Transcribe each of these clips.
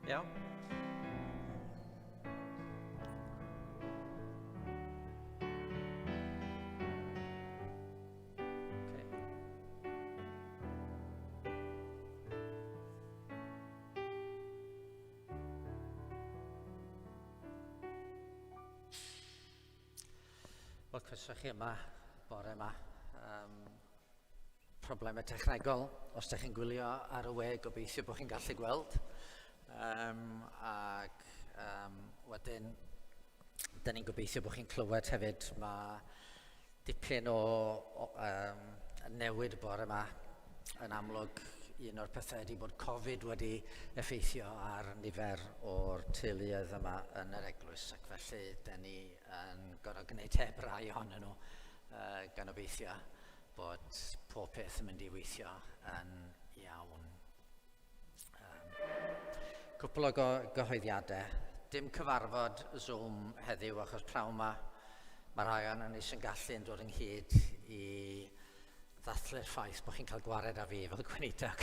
Iawn? Wel, croeso chi yma, bore yma. Problemau technegol, os ydych chi'n gwylio ar y we, gobeithio bod chi'n gallu gweld. Wedyn, da ni'n gobeithio bod chi'n clywed hefyd, mae dipyn o newid bore yma. Yn amlwg, un o'r pethau ydy bod Covid wedi effeithio ar nifer o'r teuluoedd yma yn yr eglwys, ac felly da ni yn gorfod gwneud heb rai ohonyn nhw gan obeithio bod pob peth yn mynd i weithio yn iawn. Cwpl o gyhoeddiadau. Dim cyfarfod Zoom heddiw achos prawn mae rhai o'n ni sy'n gallu yn dod ynghyd i ddathlu'r ffaith bod chi'n cael gwared â fi fel gweinidog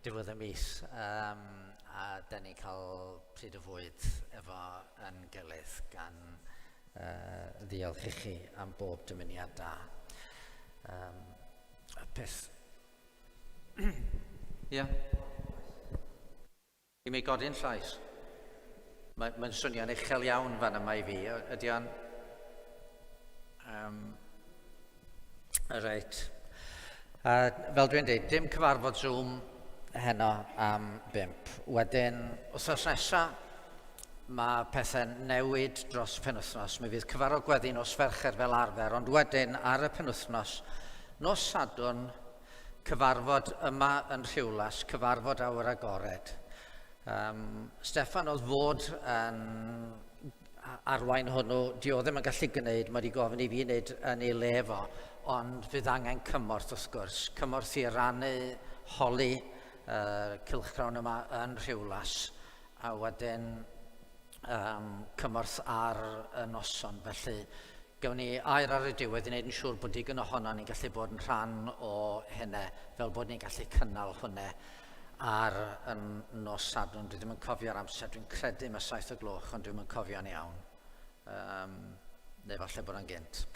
diwedd y mis. A da ni'n cael pryd o fwyd efo yn gilydd gan ddiolch i chi am bob dymuniad da. Y peth... Ie. I mi godi'n llais. Mae'n swnio'n uchel iawn fan yma i fi. Ydy o'n... Reit. Fel dwi'n dweud, dim cyfarfod Zoom heno am 5. Wedyn, wythnos nesaf, mae pethau'n newid dros penwythnos. Mi fydd cyfarfod gweddi nos Fercher fel arfer, ond wedyn ar y penwythnos, nos Sadwrn, cyfarfod yma yn Rhiwlas, cyfarfod awyr agored. Steffan oedd fod yn arwain hwnnw, di o ddim yn gallu gwneud, mae wedi gofyn i fi wneud yn ei lefo, ond fydd angen cymorth wrth gwrs. Cymorth i rannu holi cylchgrawn yma yn Rhiwlas, a wedyn cymorth ar y noson. Felly, gawn ni air ar y diwedd i wneud yn siŵr bod digon ohono ni'n gallu bod yn rhan o hynny, fel bod ni'n gallu cynnal hwnne ar y nos Sadwrn. Dwi ddim yn cofio'r amser, dwi'n credu mae 7:00, ond dwi'n yn cofio'n iawn. Neu falle bod yn gynt.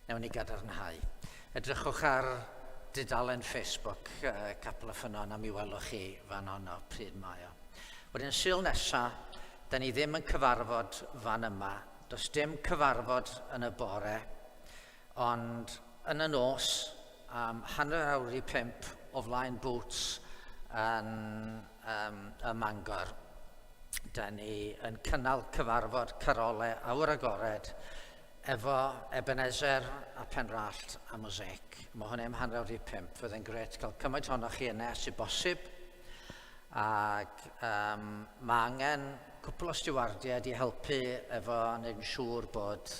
Newn ni gadarnhau. Edrychwch ar dudalen Facebook capel y ffynon a mi welwch chi fan ono pryd mae o. Wedyn Sul nesaf, da ni ddim yn cyfarfod fan yma. Does dim cyfarfod yn y bore, ond yn y nos, 4:45 o flaen Boots yn y Mangor. Da ni yn cynnal cyfarfod carolau awyr agored efo Ebenezer a Penrallt a Mosaic. Mae hwnna'n 4:45. Fyddai'n gret cael cymaint ohonoch chi yna sy'n bosib. Ac mae angen cwpl o stiwardiau i helpu efo wneud yn siŵr bod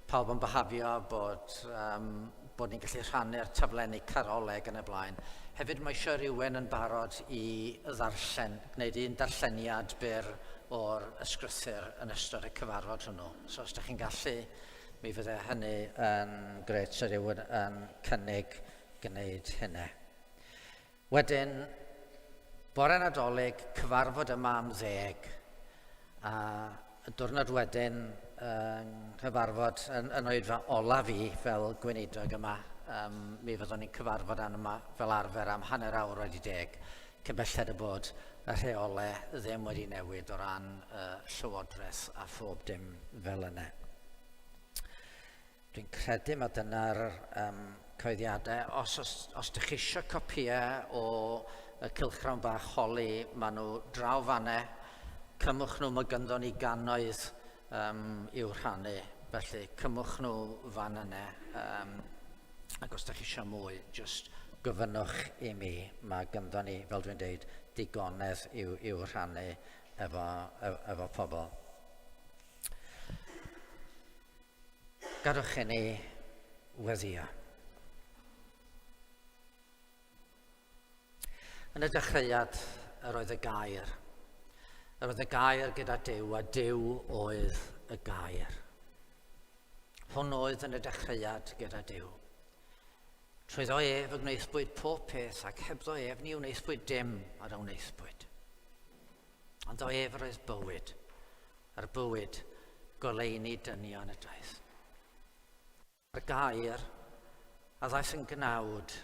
pawb yn byhafio, bod ni'n gallu rhannu'r taflenni caroleg yn y blaen. Hefyd mae eisiau rhywun yn barod i ddarllen, gwneud un darlleniad byr o'r ysgrythyr yn ystod y cyfarfod hwnnw. So os ydych chi'n gallu, mi fyddai hynny yn gret sy'n rhywun yn cynnig gwneud hynny. Wedyn, bore Nadolig, cyfarfod yma am 10. A y diwrnod wedyn, cyfarfod yn oedfa ola fi fel gweinidog yma. Mi fyddwn ni'n cyfarfod yma fel arfer am 1/2 wedi 10, cyn belled y bod y rheolau ddim wedi newid o ran llywodraeth a phob dim fel yna. Dwi'n credu mae dyna'r cyhoeddiadau. Os ydych chi eisiau copïau o y cylchgrawn bach holi, maen nhw draw fanne, cymwch nhw, mae gynddon ni gannoedd i'w rhannu, felly cymwch nhw fan yna. Ac os ydych chi eisiau mwy, jyst gofynnwch i mi. Mae gynddon ni, fel dwi'n dweud, digonedd i'w rhannu efo pobl. Gadwch i ni weddio. Yn y dechreuad, yr oedd y gair. Yr oedd y gair gyda Duw, a Duw oedd y gair. Hwn oedd yn y dechreuad gyda Duw. Trwyddo ef y gwneithbwyd pob peth, ac hebddo ef ni wneithbwyd dim ar y wneithbwyd. Ond o efrys bywyd, yr bywyd goleuni dynion y daeth. Yr gair a ddaeth yn gnawd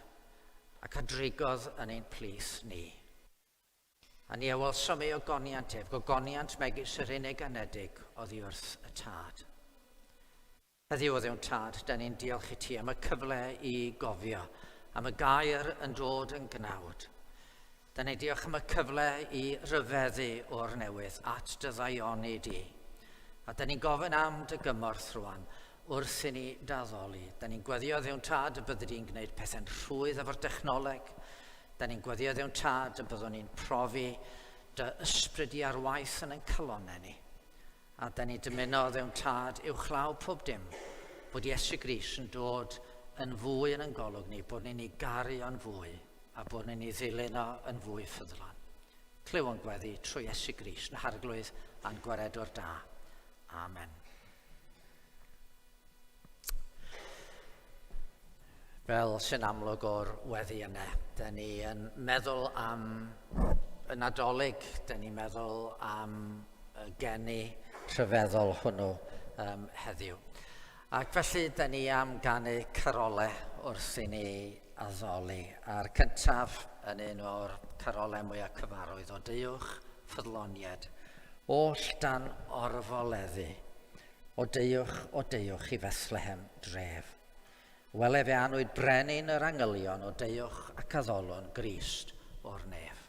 ac a drigodd yn ein plys ni. A ni ewelsom ei ogoniant ef, gogoniant megis yr unig anedig oddi wrth y tad. Heddiw o ddiwn tad, da ni'n diolch i ti am y cyfle i gofio, am y gair yn dod yn gnawd. Da ni'n diolch am y cyfle i ryfeddu o'r newydd at dy ddaioni di. A da ni'n gofyn am dy gymorth rwan wrth i ni daddoli. Da ni'n gweddio ddiwn tad y bydde di'n gwneud pethau'n rhwydd efo'r dechnoleg. Da ni'n gweddio ddiwn tad y byddwn ni'n profi dy ysbryd i ar waith yn calonau ni. A da ni'n dymuno ddiwn tad uwchlaw pob dim bod Iesu Grist yn dod yn fwy yn golwg ni, bod ni'n ei garu o'n fwy a bod ni'n ei ddilyn o yn fwy ffyddlon. Clyw yn gweddi trwy Iesu Grist yn harglwydd a'n gwaredwr da. Amen. Fel sy'n amlwg o'r weddi yna, da ni yn meddwl am y Nadolig, da ni'n meddwl am y geni rhyfeddol hwnnw heddiw. Ac felly, da ni am ganu carolau wrth i ni addoli. A'r cyntaf yn un o'r carolau mwyaf cyfarwydd o deuwch ffyddloniad, oll dan orfoleddu, o deuwch i Fethlehem dref. Wel fe anwyd brenin yr angylion o deuwch ac addolon Grist o'r nef.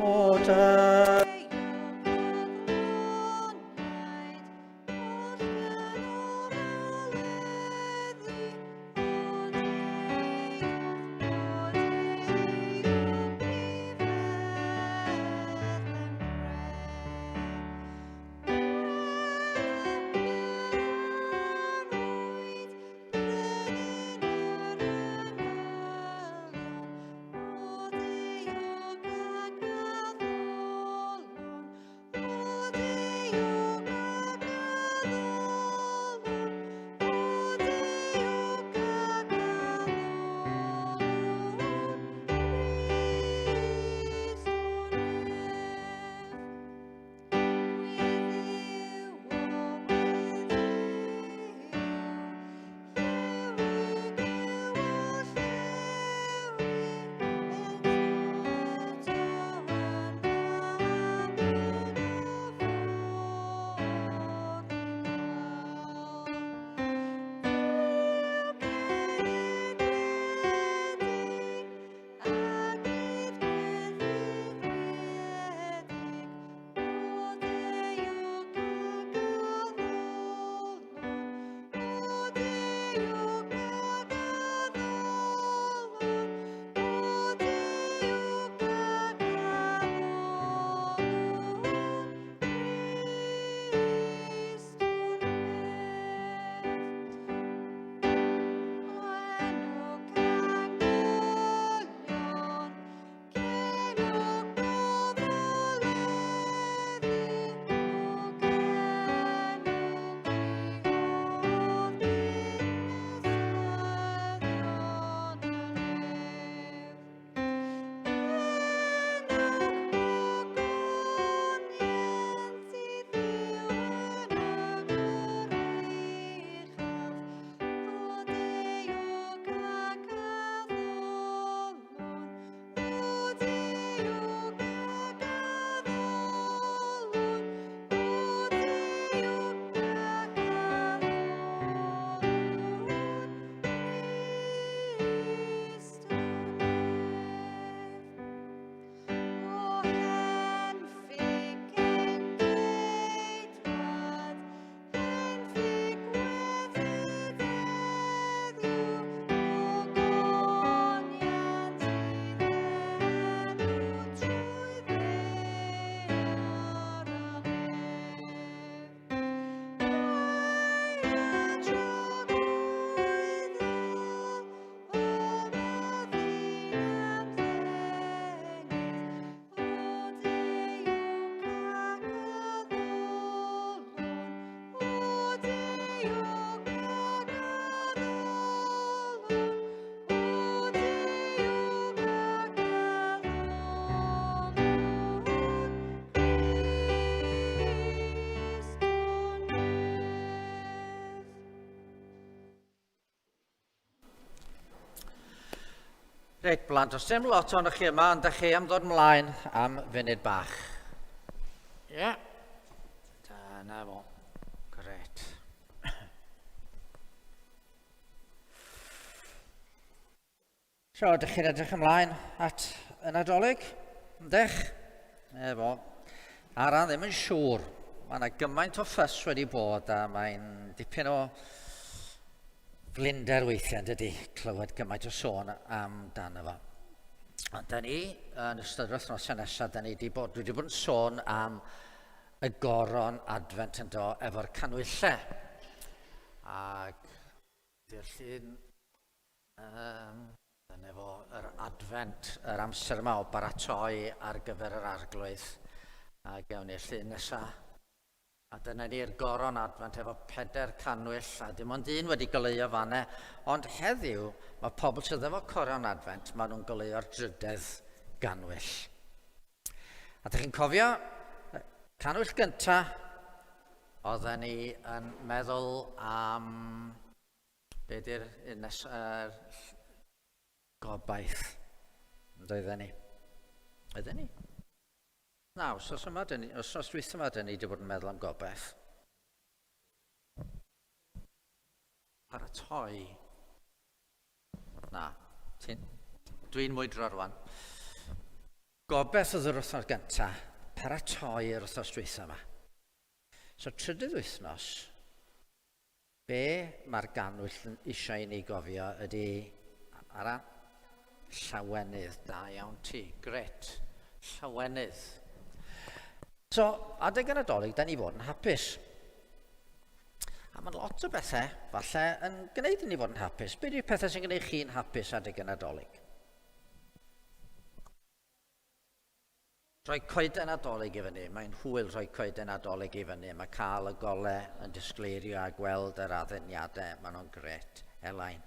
O Reit, blant, os dim lot o'n chi yma, ond chi am ddod ymlaen am funud bach. Ie. Dyna fo. Gret. So, ydych chi'n edrych ymlaen at y Nadolig? Ydych? Efo. Ara ddim yn siŵr. Mae yna gymaint o ffys wedi bod a mae'n dipyn o blinder weithiau, dydy, clywed gymaint o sôn amdano fo. Ond da ni, yn ystod yr wythnosau nesaf, dwi wedi bod yn sôn am y goron advent yn do efo'r canwyllau. Ac di'r llun, dyna fo, yr advent, yr amser yma o baratoi ar gyfer yr arglwydd. A gewn ni'r llun nesaf. A dyna ni'r goron advent efo 4 canwyll, a dim ond un wedi goleuo fanne, ond heddiw mae pobl sydd efo goron advent, maen nhw'n goleuo'r 3ydd ganwyll. A ydych chi'n cofio, canwyll gynta, oedden ni yn meddwl am be di'r gobaith. Oedden ni? Oedden ni? Na, os dwytha yma, dyn ni wedi bod yn meddwl am gobaith. Paratoi. Na, dwi'n mwydro rwan. Gobaith oedd yr wythnos gyntaf, paratoi yr wythnos dwytha yma. So, 3ydd wythnos, be mae'r ganwyll eisiau i ni gofio ydy, ara, llawenydd, da iawn ti, gret, llawenydd. So, adeg y Nadolig, da ni fod yn hapus. A mae lot o bethau, falle, yn gwneud i ni fod yn hapus. Be di'r pethau sy'n gwneud chi'n hapus adeg y Nadolig? Rhoi coeden Nadolig i fyny. Mae'n hwyl rhoi coeden Nadolig i fyny. Mae cael y golau yn disgleirio a gweld yr addurniadau. Maen nhw'n gret. Elain.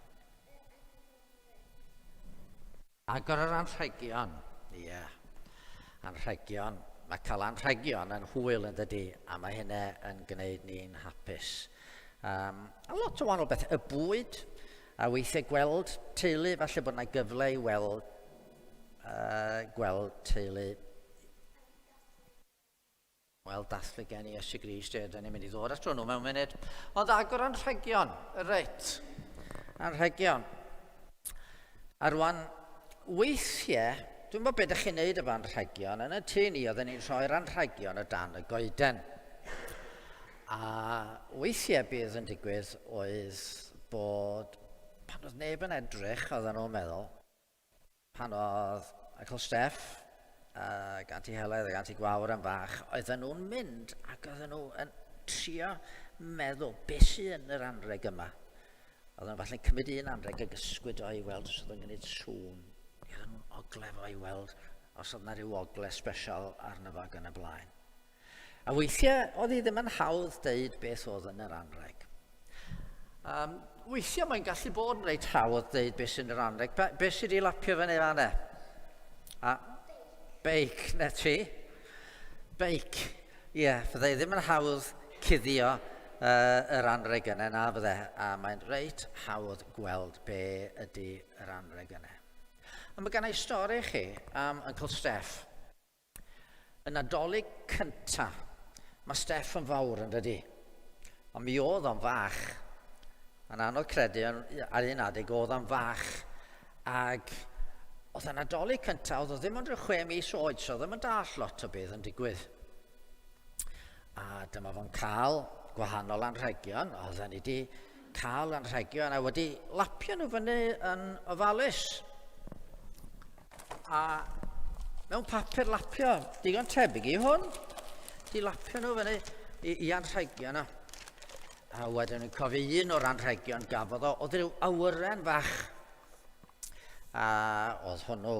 Agor yr anrhegion. Ie. Anrhegion. Mae cael anrhegion yn hwyl yn dydy, a mae hynny yn gwneud ni'n hapus. A lot o wahanol beth, y bwyd, a weithiau gweld teulu, falle bod yna gyfle i gweld teulu. Wel, dathlu gen i Iesu Grist, da ni'n mynd i ddod at nhw mewn munud. Ond agor anrhegion, reit, anrhegion. A rwan, weithiau, dwi'n meddwl beth ydych chi'n neud efo anrhegion, yn y tu ni oedden ni'n rhoi'r anrhegion o dan y goeden. A weithiau bydd yn digwydd oedd bod, pan oedd neb yn edrych, oedden nhw'n meddwl, pan oedd Michael Steff, ac Aunty Heledd ac Aunty Gwawr yn fach, oedden nhw'n mynd ac oedden nhw yn trio meddwl beth sy'n yn yr anreg yma. Oedden nhw'n falle'n cymryd un anreg a gysgwyd o i weld os oedden nhw'n gwneud sŵn. Oedden nhw'n oglef o i weld os oedd yna rhyw ogle special arno fo ac yn y blaen. A weithiau, oedd hi ddim yn hawdd deud beth oedd yn yr anreg. Weithiau mae'n gallu bod yn reit hawdd deud beth sy'n yr anreg. Beth sydd wedi lapio fyny fan'na? Beic, na ti? Beic. Ie, fyddai ddim yn hawdd cuddio yr anreg yna, na fydde. A mae'n reit hawdd gweld be ydy yr anreg yna. A mae gen i stori i chi am Uncle Steff. Y Nadolig cynta, mae Steff yn fawr yn dydy. Ond mi oedd o'n fach. Yn anodd credu, ar un adeg oedd o'n fach. Ac oedd y Nadolig cynta, oedd o ddim ond 6 mis oed, so oedd ddim yn dall lot o beth yn digwydd. A dyma fo'n cael gwahanol anrhegion. Oedden ni wedi cael anrhegion a wedi lapio nhw fyny yn ofalus. A mewn papur lapio, digon tebyg i hwn, di lapio nhw fyny i anrhegion nhw. A wedyn ni'n cofio un o'r anrhegion gafodd o, oedd rhyw awyren fach. A oedd hwnnw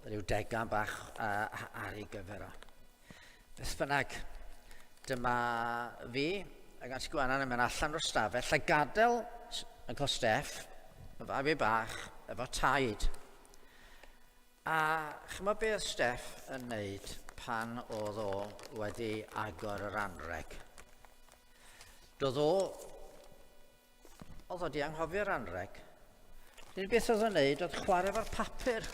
rhyw degan bach ar ei gyfer o. Beth bynnag, dyma fi, ac Aunty Gwennan yn mynd allan o'r stafell, a gadael Uncle Steff, y fabi bach, efo taid. A chymod beth Steff yn wneud pan oedd o wedi agor yr anreg? Oedd o wedi anghofio'r anreg. Dyna beth oedd o'n wneud, oedd chwarae efo'r papur.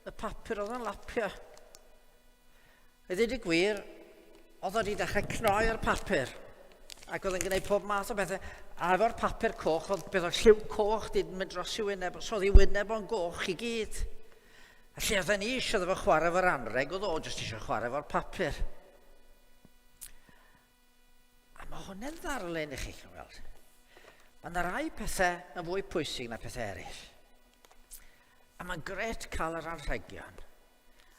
y papur oedd yn lapio. I ddweud y gwir, oedd wedi dechrau cnoi'r papur. Ac oedd yn gwneud pob math o bethau. A efo'r papur coch, oedd beth o lliw coch di'n mynd dros i wyneb. So oedd ei wyneb o'n goch i gyd. A lle oedd ni eisiau efo chwarae efo'r anreg, oedd o jyst eisiau chwarae efo'r papur. A mae hwnna'n ddarlun i chi, chi'n weld. Mae yna rai pethau yn fwy pwysig na pethau eraill. A mae'n gret cael yr anrhegion.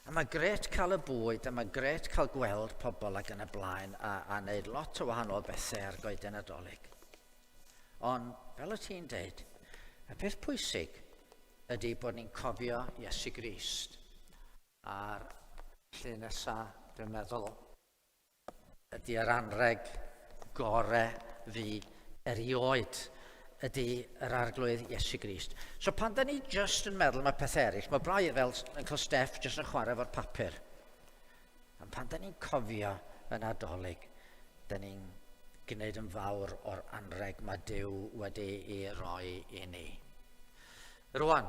A mae'n gret cael y bwyd, a mae'n gret cael gweld pobl ac yn y blaen a wneud lot o wahanol bethau ar goeden Nadolig. Ond, fel y ti'n deud, y peth pwysig ydy bod ni'n cofio Iesu Grist. A'r lle nesaf, dwi'n meddwl, ydy yr anreg gorau fi erioed ydy yr arglwydd Iesu Grist. So pan da ni just yn meddwl mae pethau eraill, mae braidd fel yn cael Steff just yn chwarae efo'r papur. Ond pan da ni'n cofio yn Nadolig, da ni'n gwneud yn fawr o'r anreg mae Duw wedi ei roi i ni. Rwan,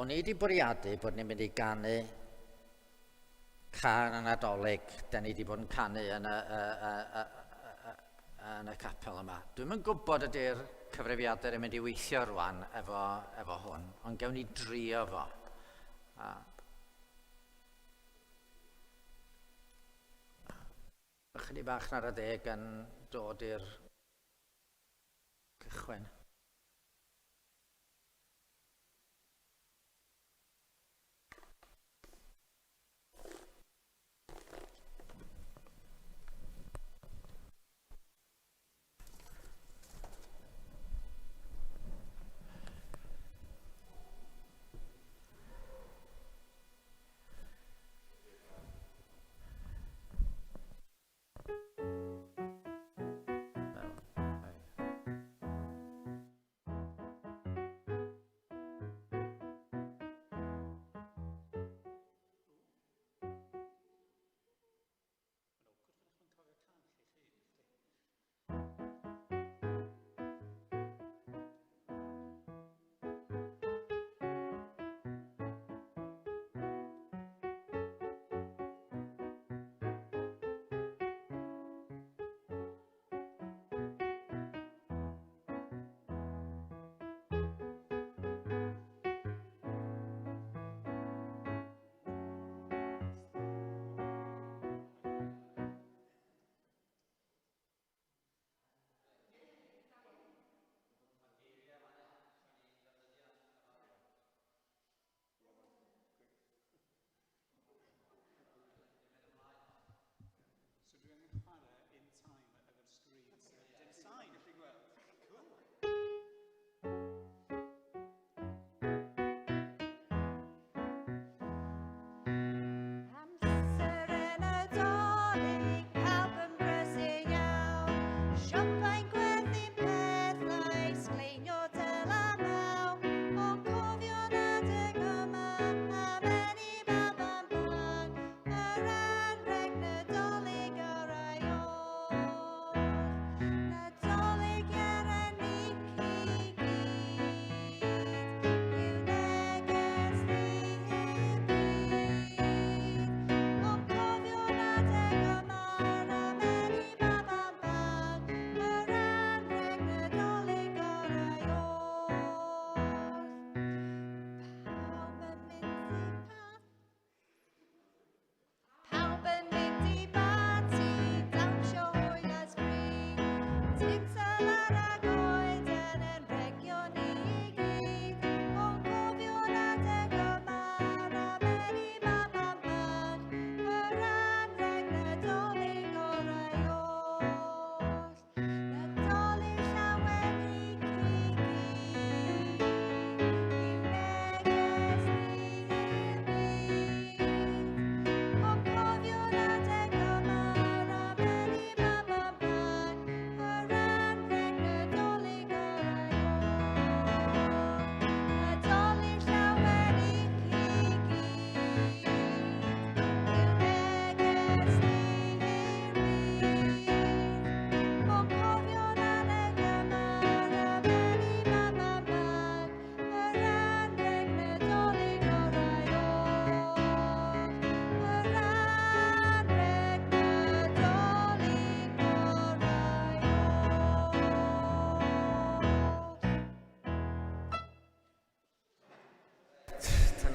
o'n i wedi bwriadu bod ni'n mynd i ganu can y Nadolig, da ni wedi bod yn canu yn y capel yma. Dwi'm yn gwybod ydy'r cyfrifiadur yn mynd i weithio rwan efo hwn, ond gewn ni drio fo. Chydig bach na'r 10 yn dod i'r cychwyn.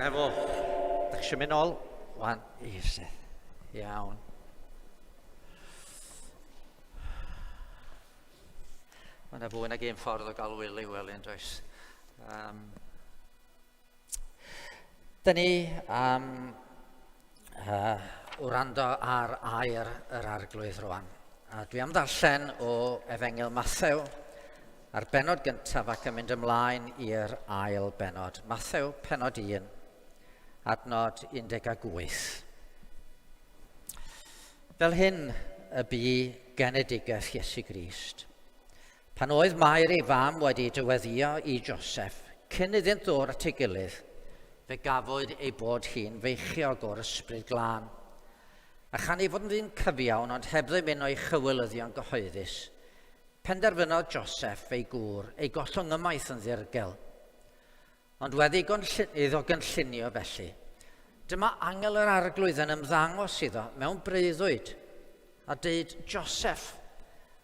Efo, ddech chi'n mynd ôl? Wan, iawn. Mae yna fwy nag un ffordd o gael wyl i wely yn does. Dyn ni wrando ar air yr arglwydd rwan. A dwi am ddarllen o Efengyl Mathew a'r benod gyntaf ac yn mynd ymlaen i'r ail benod. Mathew, penod 1, adnod 18. Fel hyn y bu genedigaeth Iesu Grist. Pan oedd Mair ei fam wedi dyweddio i Joseph, cyn iddynt ddod at ei gilydd, fe gafwyd ei bod hi'n feichiog o'r ysbryd glân. A chan ei fod yn ddyn cyfiawn, ond heb ddim un o'i chywilyddion gyhoeddus, penderfynodd Joseph ei gŵr, ei gollwng ymaith yn ddirgel. Ond wedi iddo gynllunio felly, dyma angel yr arglwydd yn ymddangos iddo mewn breuddwyd, a dweud, Joseph,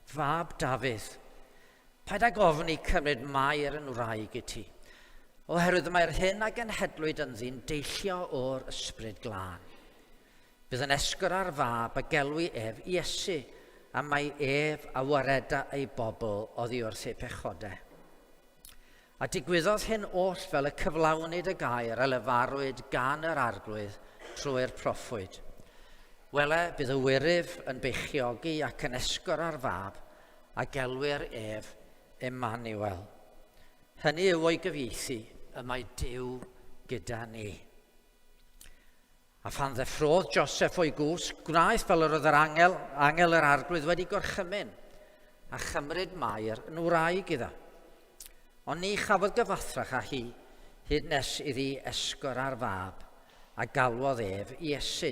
fab Dafydd, paid ag ofn i cymryd Mair yn wraig i ti, oherwydd mae'r hyn a genhedlwyd yn ddyn deillio o'r ysbryd glân. Bydd yn esgor ar fab a gelwi ef Iesu, a mae ef a wareda ei bobl oddi wrth ei pechodau. A digwyddodd hyn oll fel y cyflawnid y gair a lefarwyd gan yr arglwydd trwy'r proffwyd. Wele bydd y wyryf yn beichiogi ac yn esgor ar fab a gelwir ef Emmanuel. Hynny yw o'i gyfieithu y mae Duw gyda ni. A phan ddeffrodd Joseph o'i gwsg, gwnaeth fel yr oedd yr angel yr arglwydd wedi gorchymyn a chymryd Mair yn wraig iddo. Ond ni chafodd gyfathrach â hi, hyd nes iddi esgor ar fab a galwodd ef Iesu.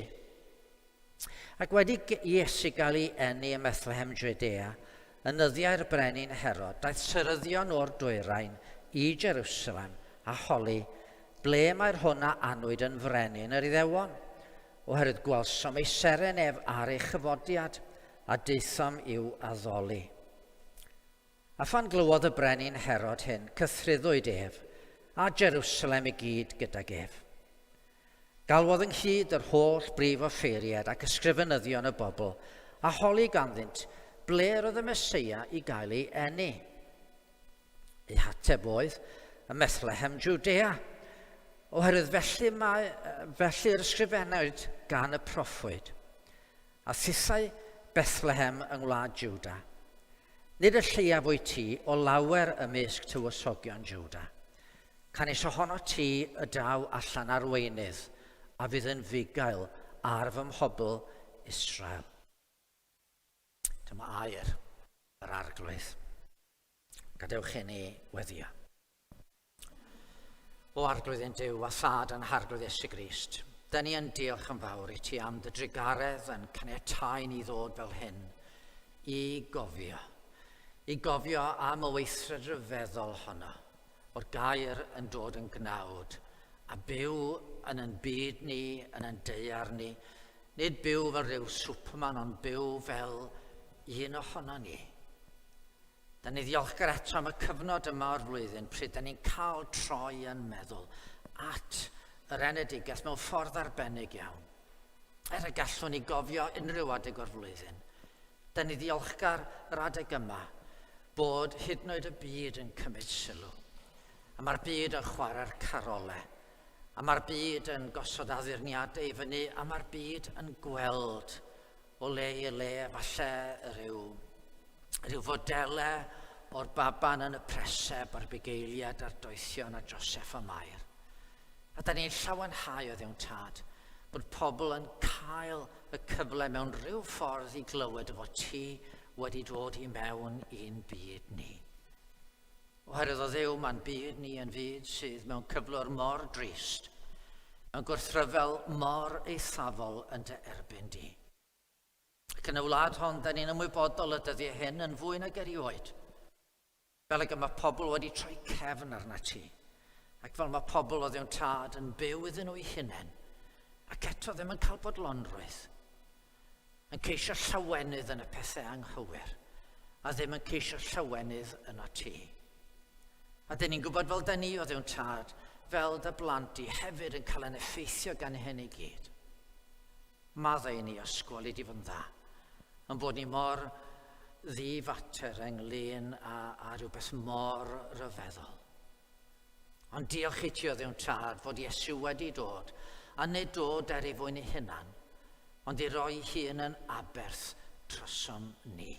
Ac wedi Iesu gael ei eni ym Bethlehem Judea, yn nyddiau'r brenin Herod, daeth syryddion o'r dwyrain i Jerusalem a holi ble mae'r hwnna anwyd yn frenin yr Iddewon, oherwydd gwelsom ei seren ef ar ei chyfodiad a daethom i'w addoli. A phan glywodd y brenin Herod hyn, cythryddwyd ef a Jerusalem i gyd gydag ef. Galwodd ynghyd yr holl brif offeiriad ac ysgrifenyddion y bobl a holi ganddynt ble roedd y Meseia i gael ei eni. Ei hateb oedd y Bethlehem Judea, oherwydd felly'r ysgrifennwyd gan y proffwyd. A thithau Bethlehem yng ngwlad Juda. Nid y lleiaf wyt ti o lawer ymysg tywysogion Juda. Canis ohono ti y daw allan arweinydd, a fydd yn fugail ar fy mhobl Israel. Dyma air yr arglwydd. Gadewch i ni weddio. O arglwydd yn Duw a thad yn harglwydd Iesu Grist, da ni yn diolch yn fawr i ti am dy drigaredd yn caniatáu ni ddod fel hyn i gofio am y weithred ryfeddol honno, o'r gair yn dod yn gnawd, a byw yn ein byd ni, yn ein deiar ni, nid byw fel rhyw Superman, ond byw fel un ohono ni. Da ni ddiolchgar eto am y cyfnod yma o'r flwyddyn pryd da ni'n cael troi yn meddwl at yr enedigaeth mewn ffordd arbennig iawn. Y gallwn ni gofio unrhyw adeg o'r flwyddyn. Da ni ddiolchgar yr adeg yma bod hyd yn oed y byd yn cymryd sylw. A mae'r byd yn chwarae'r carolau. A mae'r byd yn gosod addurniadau i fyny. A mae'r byd yn gweld o le i le, falle rhyw fodelau o'r baban yn y preseb a'r bugeiliad a'r doethion a Joseph a Mair. A da ni'n llawenhau o ddiwn tad, bod pobl yn cael y cyfle mewn rhyw ffordd i glywed fod ti wedi dod i mewn i'n byd ni. Oherwydd o Dduw, mae'n byd ni yn fyd sydd mewn cyflwr mor drist, mewn gwrthryfel mor eithafol yn dy erbyn di. Ac yn y wlad hon, da ni'n ymwybodol y dyddiau hyn yn fwy nag erioed. Fel ag mae pobl wedi troi cefn arna ti. Ac fel mae pobl o ddiwn tad yn byw iddyn nhw eu hunain, ac eto ddim yn cael bodlonrwydd. Yn ceisio llawenydd yn y pethau anghywir, a ddim yn ceisio llawenydd yno ti. A dyn ni'n gwybod fel da ni o ddiwn tad, fel dy blant i hefyd yn cael yn effeithio gan hyn i gyd. Maddau ni ysgol i di fod yn dda, yn bod ni mor ddifater ynglyn a rhywbeth mor ryfeddol. Ond diolch i ti o Dduw Tad fod Iesu wedi dod, a nid dod er ei fwyn ei hunan, ond i roi hun yn aberth drysom ni.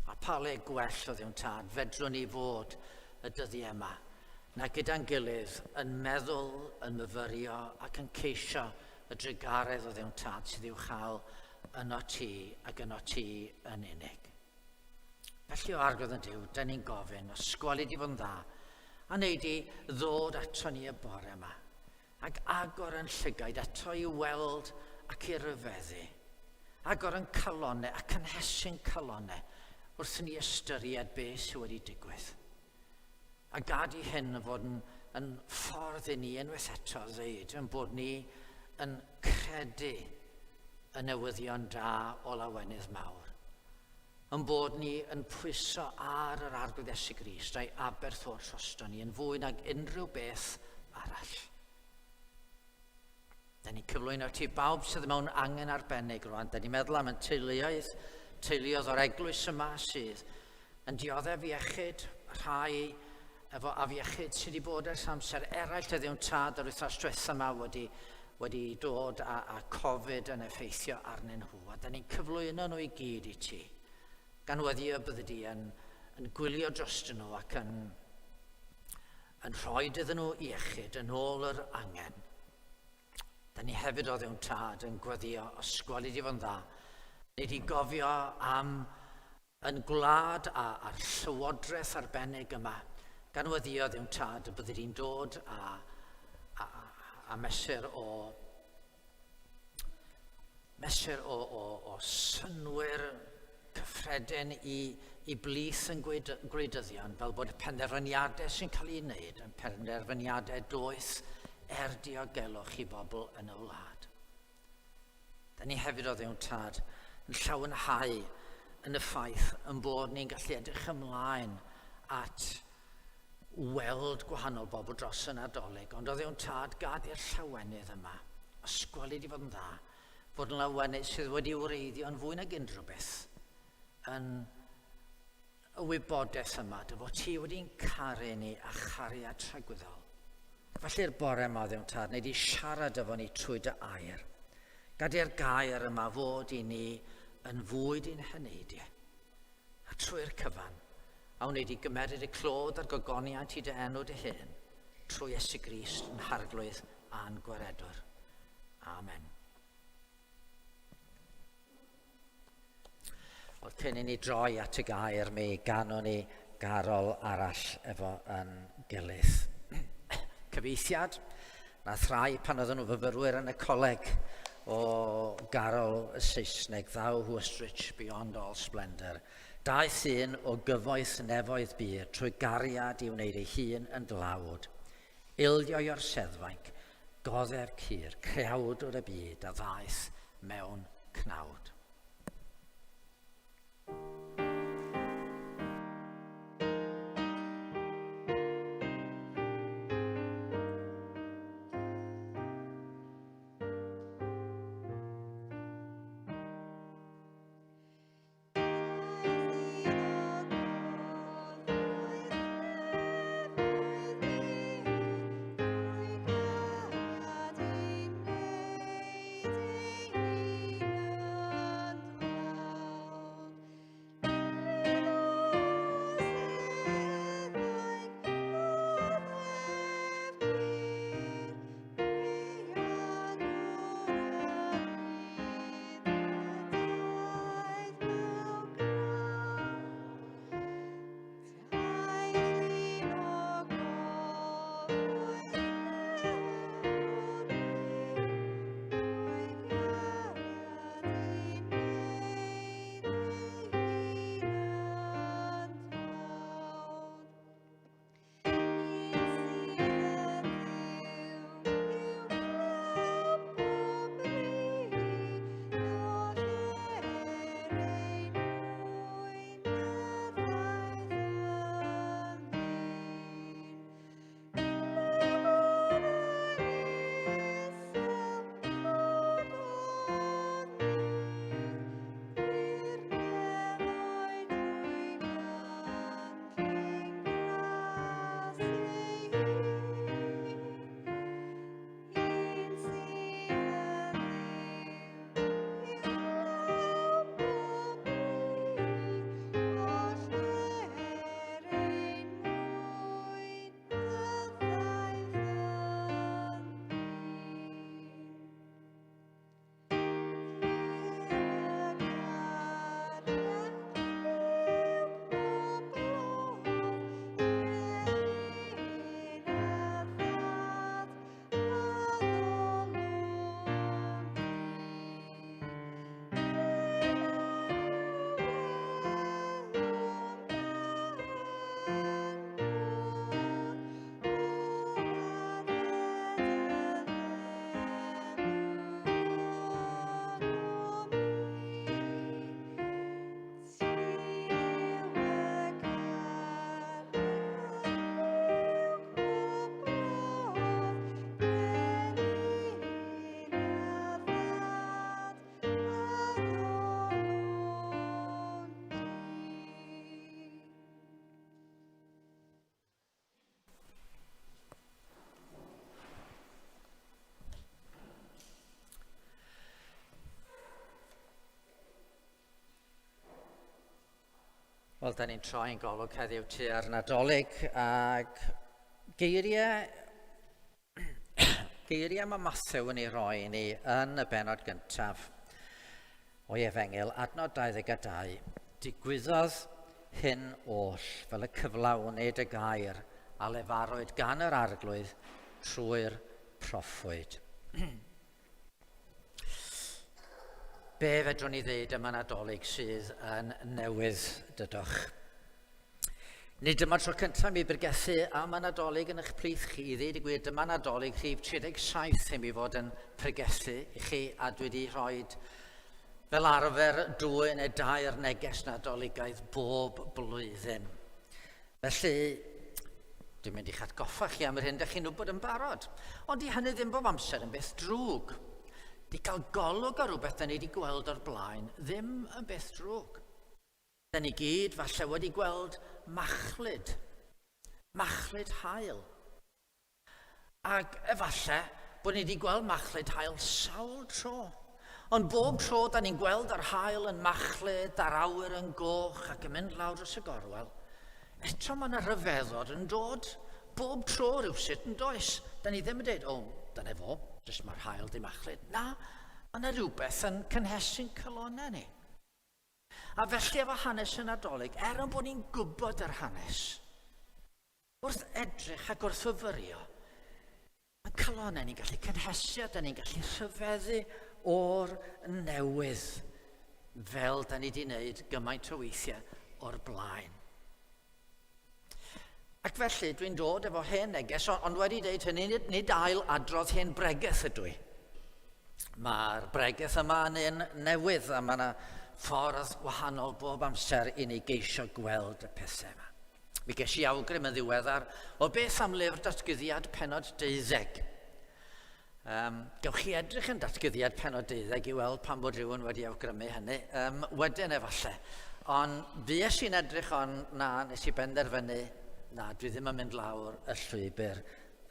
A pa le gwell o Dduw Tad fedrwn ni fod y dyddiau yma, na gyda'n gilydd yn meddwl, yn myfyrio ac yn ceisio y drigaredd o Dduw Tad sydd i'w chael yno ti ac yno ti yn unig. Felly o arglwydd yn Duw, da ni'n gofyn, ysgweli di fod yn dda, a wneud i ddod ato ni y bore yma, ac agor yn llygaid ato i weld ac i ryfeddu, agor yn calonau ac yn hesyn calonau wrth ni ystyried beth sydd wedi digwydd. A gad i hyn fod yn ffordd i ni unwaith eto ddeud yn bod ni yn credu y newyddion da o lawenydd mawr, yn bod ni yn pwyso ar yr arglwydd Iesu Grist a'i aberth o'r trosto ni yn fwy nag unrhyw beth arall. Da ni'n cyflwyno ti bawb sydd mewn angen arbennig rwan. Da ni'n meddwl am y teuluoedd o'r eglwys yma sydd yn dioddef iechyd, rhai efo afiechyd sydd wedi bod ers amser eraill y Dduw Tad yr wythnos diwethaf yma wedi dod a Covid yn effeithio arnyn nhw. A da ni'n cyflwyno nhw i gyd i ti, gan weddi y bydde di yn gwylio drostyn nhw ac yn rhoi iddyn nhw iechyd yn ôl yr angen. Da ni hefyd o Dduw Tad yn gweddio ysgol i di fod yn dda, nid i gofio am yn gwlad a'r llywodraeth arbennig yma, gan weddi o Dduw Tad y bydde di'n dod a mesur o synwyr cyffredin i blith yn gwleidyddion, fel bod y penderfyniadau sy'n cael ei wneud yn penderfyniadau doeth diogelwch i bobl yn y wlad. Da ni hefyd o Dduw Tad yn llawnhau yn y ffaith yn bod ni'n gallu edrych ymlaen at weld gwahanol bobl dros y Nadolig, ond o Dduw Tad gad i'r llawenydd yma, ysgweli di fod yn dda, fod yn lawenydd sydd wedi wreiddio yn fwy nag unrhyw beth yn y wybodaeth yma, dy fod ti wedi'n caru ni a chariad tragwyddol. Felly'r bore yma, Dduw Tad, wneud i siarad efo ni trwy dy air. Gad i'r gair yma fod i ni yn fwyd i'n heneidie. A trwy'r cyfan, a wneud i gymeryd y clod a'r gogoniant i dy enw dy hyn, trwy Iesu Grist yn harglwydd a'n gwaredwr. Amen. Wel, cyn i ni droi at y gair, mi ganon ni garol arall efo yn gilydd. Cyfeithiad, nath rai pan oedden nhw fyfyrwyr yn y coleg o garol y Saesneg, Thou who hast rich beyond all splendour. Daeth un o gyfoeth nefoedd byd trwy gariad i wneud ei hun yn dlawd. Ildio o'r seddfainc, goddef cur, creawdwr y byd a ddaeth mewn cnawd. Wel, da ni'n troi'n golwg heddiw tua'r Nadolig ac geiriau mae Matthew yn ei roi ni yn y bennod gyntaf o'i Efengil, adnod 22. Digwyddodd hyn oll fel y cyflawnid y gair a lefarwyd gan yr arglwydd trwy'r proffwyd. Be fedrwn ni ddweud am y Nadolig sydd yn newydd dydwch? Nid dyma tro cyntaf mi bregethu am y Nadolig yn eich plith chi. I ddweud y gwir, dyma Nadolig rhif 37 i mi fod yn pregethu i chi, a dwi wedi rhoi fel arfer 2 neu 2 neges Nadoligaidd bob blwyddyn. Felly, dwi'n mynd i'ch atgoffa chi am yr hyn ydych chi'n wybod yn barod. Ond i hynny ddim bob amser yn beth drwg. Di cael golwg ar rhywbeth da ni wedi gweld o'r blaen, ddim yn beth drwg. Da ni gyd falle wedi gweld machlud haul. Ac efallai bod ni wedi gweld machlud haul sawl tro. Ond bob tro da ni'n gweld yr haul yn machlud, a'r awyr yn goch ac yn mynd lawr dros y gorwel, eto mae yna rhyfeddod yn dod bob tro rywsut yn does. Da ni ddim yn dweud, dyna fo, jyst mae'r haul di machlud. Na, mae yna rhywbeth yn cynhesu'n calonau ni. A felly efo hanes y Nadolig, bod ni'n gwybod yr hanes, wrth edrych ac wrth fyfyrio, mae calonau ni'n gallu cynhesu, da ni'n gallu rhyfeddu o'r newydd, fel da ni wedi wneud gymaint o weithiau o'r blaen. Ac felly dwi'n dod efo hen neges, ond wedi dweud hynny, nid ail adrodd hen bregeth ydw i. Mae'r bregeth yma yn un newydd, a mae yna ffordd wahanol bob amser i ni geisio gweld y pethau yma. Mi ges i awgrym yn ddiweddar o beth am lyfr datgyddiad pennod 12. Gewch chi edrych yn datgyddiad pennod 12 i weld pan bod rhywun wedi awgrymu hynny. Wedyn efallai. Ond fues i'n edrych nes i benderfynu, na, dwi ddim yn mynd lawr y llwybr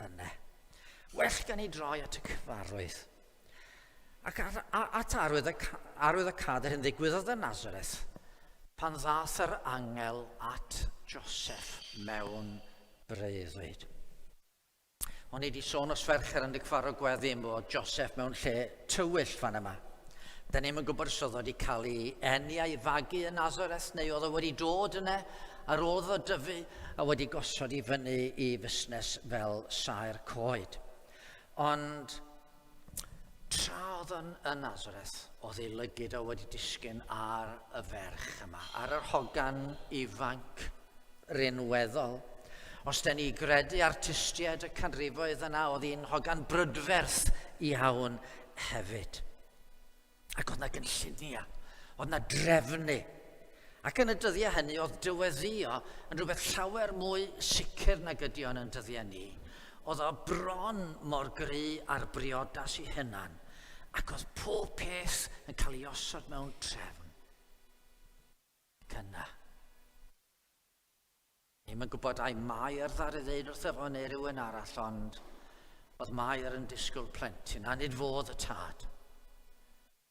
yna. Well gan i droi at y cyfarwydd. Ac at arwydd y cader yn ddigwyddodd yn Nazareth, pan ddath yr angel at Joseph mewn breuddwyd. O'n i wedi sôn os fercher yn digfaro gweddi yn bod Joseph mewn lle tywyll fan yma. Da ni'n gwybod os oedd wedi cael ei eni a'i fagu yn Nazareth, neu oedd o wedi dod yna ar ôl o dyfu a wedi gosod i fyny i fusnes fel saer coed. Ond tra oedd yn Nazareth, oedd ei lygyd o wedi disgyn ar y ferch yma, ar yr hogan ifanc rinweddol. Os da ni gredu artistiaid y canrifoedd yna, oedd hi'n hogan brydferth iawn hefyd. Ac oedd yna gynllunia, oedd yna drefnu. Ac yn y dyddiau hynny, oedd diweddio yn rhywbeth llawer mwy sicr nag ydi o'n yn dyddiau ni. Oedd o bron mor gry a'r briodas i hynna'n, ac oedd pob peth yn cael ei osod mewn trefn. Cyna. Ni'n yn gwybod ai Mair ddar i ddeud wrth efo neu rhywun arall, ond oedd Mair yn disgwyl plentyn, a nid fodd y tad.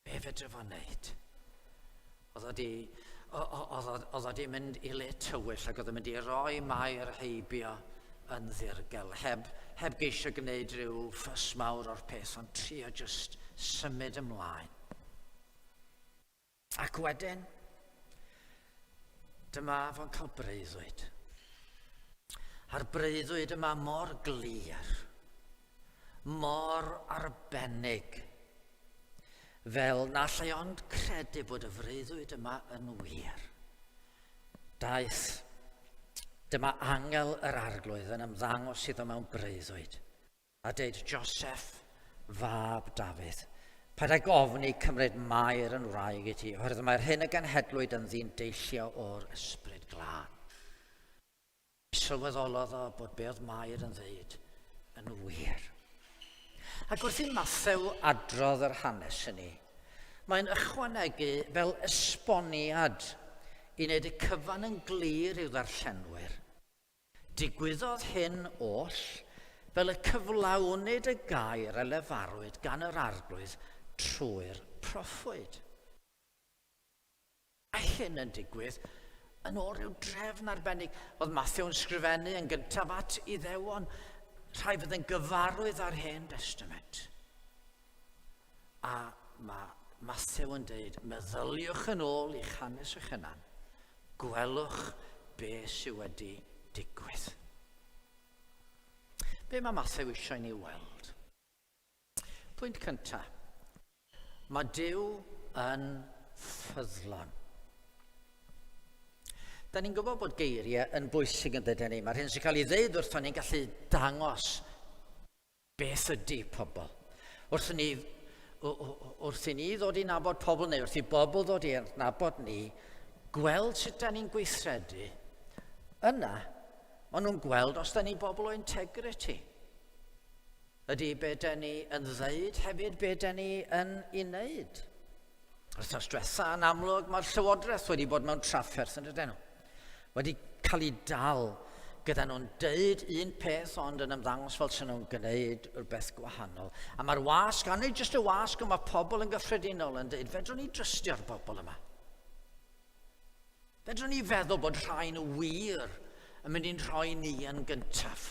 Be fedre fo wneud? Oedd o di mynd i le tywyll ac oedd o'n mynd i roi Mair heibio yn ddirgel, heb geisio gwneud rhyw ffys mawr o'r peth, ond trio just symud ymlaen. Ac wedyn, dyma fo'n cael breuddwyd. A'r breuddwyd yma mor glir, mor arbennig, fel na lle ond credu bod y freuddwyd yma yn wir. Daeth, dyma angel yr arglwydd yn ymddangos iddo mewn breuddwyd, a deud, Joseph, fab Dafydd, paid ag ofni cymryd Mair yn wraig i ti, oherwydd mae'r hyn y genhedlwyd yn ddyn deillio o'r ysbryd glân. Sylweddolodd o bod be oedd Mair yn ddeud yn wir. Ac wrth i Matthew adrodd yr hanes yni, mae'n ychwanegu fel esboniad i wneud y cyfan yn glir i'w ddarllenwyr. Digwyddodd hyn oll fel y cyflawnid y gair a lefarwyd gan yr arglwydd trwy'r proffwyd. A hyn yn digwydd yn ôl rhyw drefn arbennig. Oedd Matthew yn sgrifennu yn gyntaf at Iddewon, rhai fydd yn gyfarwydd ar Hen Testament. A mae Matthew yn dweud, meddyliwch yn ôl i'ch hanes eich hunan, gwelwch be sydd wedi digwydd. Be mae Matthew eisiau ni weld? Pwynt cyntaf. Mae Duw yn ffyddlon. Da ni'n gwybod bod geiriau yn bwysig yn dydyn ni. Mae'r hyn sy'n cael ei ddeud wrthon ni'n gallu dangos beth ydy pobl. Wrth i ni ddod i nabod pobl neu wrth i bobl ddod i nabod ni, gweld sut da ni'n gweithredu, yna maen nhw'n gweld os da ni bobl o integrity. Ydy be da ni yn ddeud hefyd be da ni yn ei wneud. Wrthos diwetha yn amlwg mae'r llywodraeth wedi bod mewn trafferth yn ydyn nhw. Wedi cael ei dal gyda nhw'n deud un peth ond yn ymddangos fel sy'n nhw'n gwneud rhywbeth gwahanol. A mae'r wasg, a nid jyst y wasg, ond mae pobl yn gyffredinol yn dweud, fedrwn ni drystio'r bobl yma. Fedrwn ni feddwl bod rhain wir yn mynd i'n rhoi ni yn gyntaf.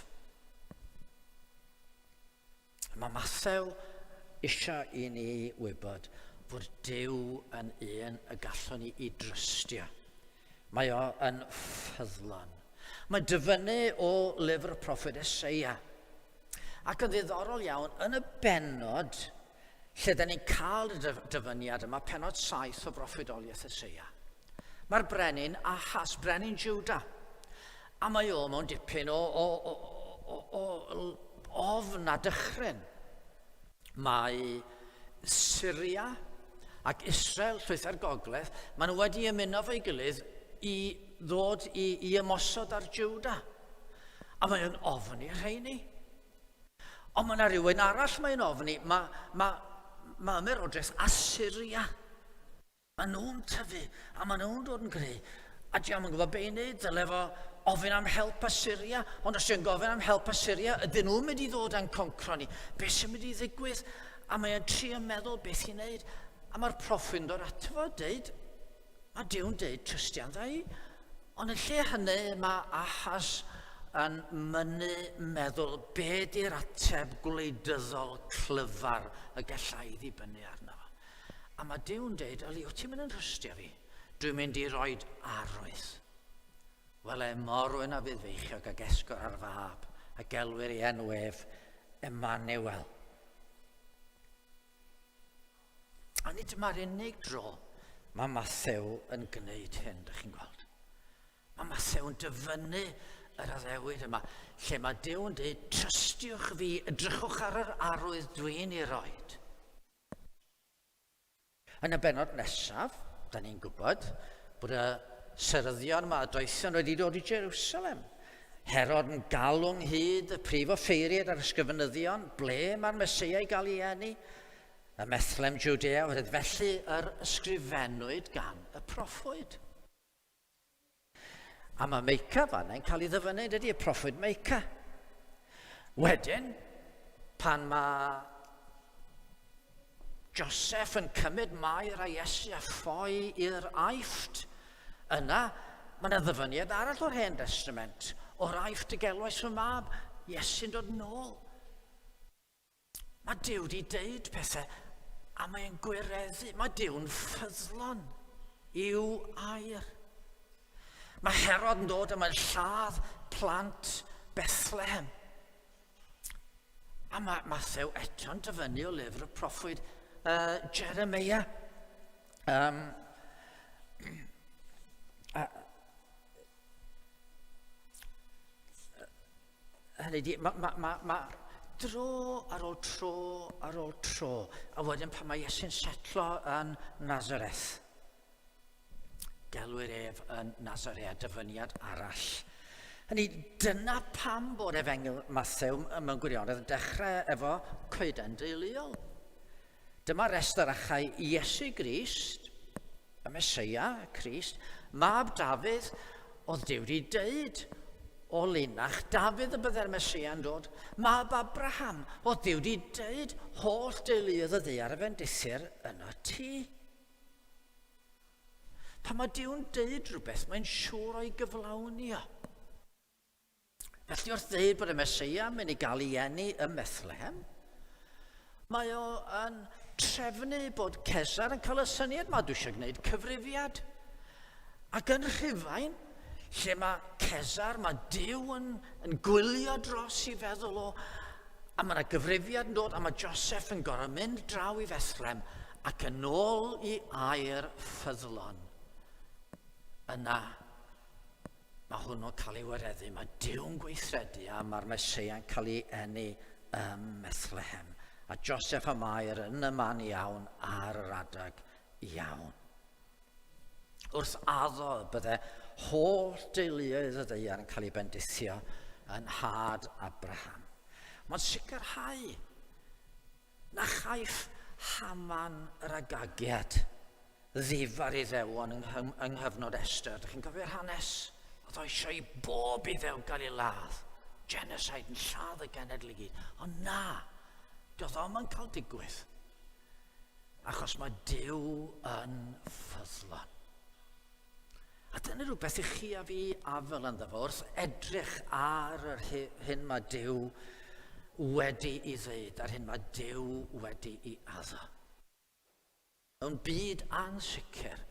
Mae Matthew eisiau i ni wybod fod Duw yn un y gallwn ni i drystio. Mae o yn ffyddlon. Mae dyfynnu o lyfr y proffwyd Eseia. Ac yn ddiddorol iawn, yn y benod lle da ni'n cael y dyfyniad yma, penod 7 o broffwydoliaeth Eseia. Mae'r brenin Ahas, brenin Juda. A mae o mewn dipyn o ofn a dychryn. Mae Syria ac Israel, llwytho'r gogledd, maen nhw wedi ymuno fo'i gilydd i ddod i ymosod ar Juda. A mae'n ofni rheini. Ond mae yna rhywun arall mae'n ofni, mae ymerodraeth Assyria. Mae nhw'n tyfu, a mae nhw'n dod yn greu. A diolch yn gwybod be i wneud, dyle fo ofyn am help Assyria, ond os yw'n gofyn am help Assyria, ydyn nhw'n mynd i ddod yn concro ni. Beth sy'n mynd i ddigwydd? A mae'n trio meddwl beth i wneud. A mae'r proffwyn dod ato fo dweud, mae Duw'n dweud trystian dda i. Ond yn lle hynny mae Ahas yn mynnu meddwl be di'r ateb gwleidyddol clyfar y gallai ddibynnu arno fo. A mae Duw'n dweud, wyt ti'n mynd yn trystio fi? Dwi'n mynd i roed arwydd. Wel morwyn a fydd feichiog ag esgor ar fab, a gelwyr i enwef Emmanuel. A nid yma'r unig dro mae Matthew yn gwneud hyn, ydych chi'n gweld. Mae Matthew yn dyfynnu yr addewid yma, lle mae Duw yn dweud, trystiwch fi, edrychwch ar yr arwydd dwi'n ei roed. Yn y benod nesaf, da ni'n gwybod bod y seryddion yma, y doethion wedi dod i Jerusalem. Herod yn galw'n hyd y prif offeiriad ar ysgrifenyddion, ble mae'r Meseia i gael ei eni. Y Methlem Judea wedi felly yr ysgrifennwyd gan y proffwyd. A mae Meica fanna'n cael ei ddyfynu, dydy y proffwyd Meica. Wedyn, pan mae Joseph yn cymryd Mair a Iesu a ffoi i'r Aifft, yna mae yna ddyfyniad arall o'r Hen Testament, o'r Aifft y gelwais fy mab, Iesu'n dod nôl. Mae Duw wedi deud pethau, a mae'n gwireddu, mae Duw'n ffyddlon i'w air. Mae Herod yn dod yma'n lladd plant Bethlehem. A mae Matthew eto'n dyfynnu o lyfr y proffwyd Jeremia. Hynny di, mae dro ar ôl tro ar ôl tro, a wedyn pan mae Iesu'n setlo yn Nazareth. Gelwyr ef yn Nazareth, dyfyniad arall. Hynny, dyna pam bod Efengil Matthew mewn gwirionedd yn dechrau efo coeden deuluol. Dyma restr achau Iesu Grist, y Meseia, Crist, mab Dafydd, oedd Duw wedi deud o linach, Dafydd y byddai'r Meseia yn dod, mab Abraham, oedd Duw wedi deud holl deuluodd y ddaear y bendithir yn y tŷ. Pan mae Duw'n deud rhywbeth, mae'n siŵr o'i gyflawni o. Felly wrth ddeud bod y Meseia yn mynd i gael ei eni ym Methlehem, mae o yn trefnu bod Cesar yn cael y syniad mae dwi eisiau gwneud cyfrifiad. Ac yn Rhufain, lle mae Cesar, mae Duw yn gwylio dros i feddwl o, a mae yna gyfrifiad yn dod, a mae Joseph yn gorau mynd draw i Fethlem ac yn ôl i air ffyddlon. Yna, mae hwnnw'n cael ei wareddu, mae Duw'n gweithredu a mae'r Meseia yn cael ei eni ym Methlehem. A Joseph a Mair yn y man iawn ar yr adag iawn. Wrth addo bydde holl deuluoedd y ddaear yn cael ei bendithio yn had Abraham. Mae'n sicrhau na chaiff Haman yr Agagiad ddifar i ddewon yng nghyfnod Esther. Dych chi'n cofio'r hanes? Oedd o eisiau i bob i ddew gael ei ladd. Genocide yn lladd y genedl i gyd. Ond na, doedd o'm yn cael digwydd. Achos mae Duw yn ffyddlon. A dyna rhywbeth i chi a fi afel yn ddefo, wrth edrych ar yr hyn mae Duw wedi i ddeud, ar hyn mae Duw wedi i addo. Mewn byd ansicr,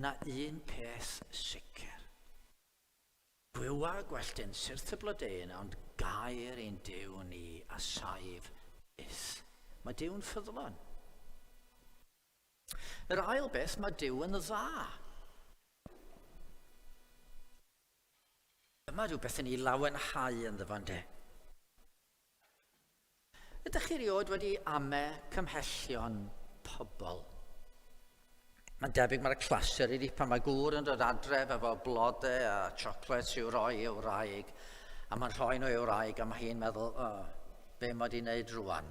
mae un peth sicr. Gwywa gwelltyn syrth y blodyn, ond gair ein Duw ni a saif is. Mae Duw'n ffyddlon. Yr ail beth, mae Duw yn dda. Dyma rhywbeth yn ei lawenhau yn ddyfan de. Ydych chi rioed wedi ame cymhellion pobl? Mae'n debyg mae'r clasur i pan mae gŵr yn dod adref efo blodau a chocolate i'w roi i'w wraig, a mae'n rhoi nhw i'w wraig, a mae hi'n meddwl, be mae di wneud rwan?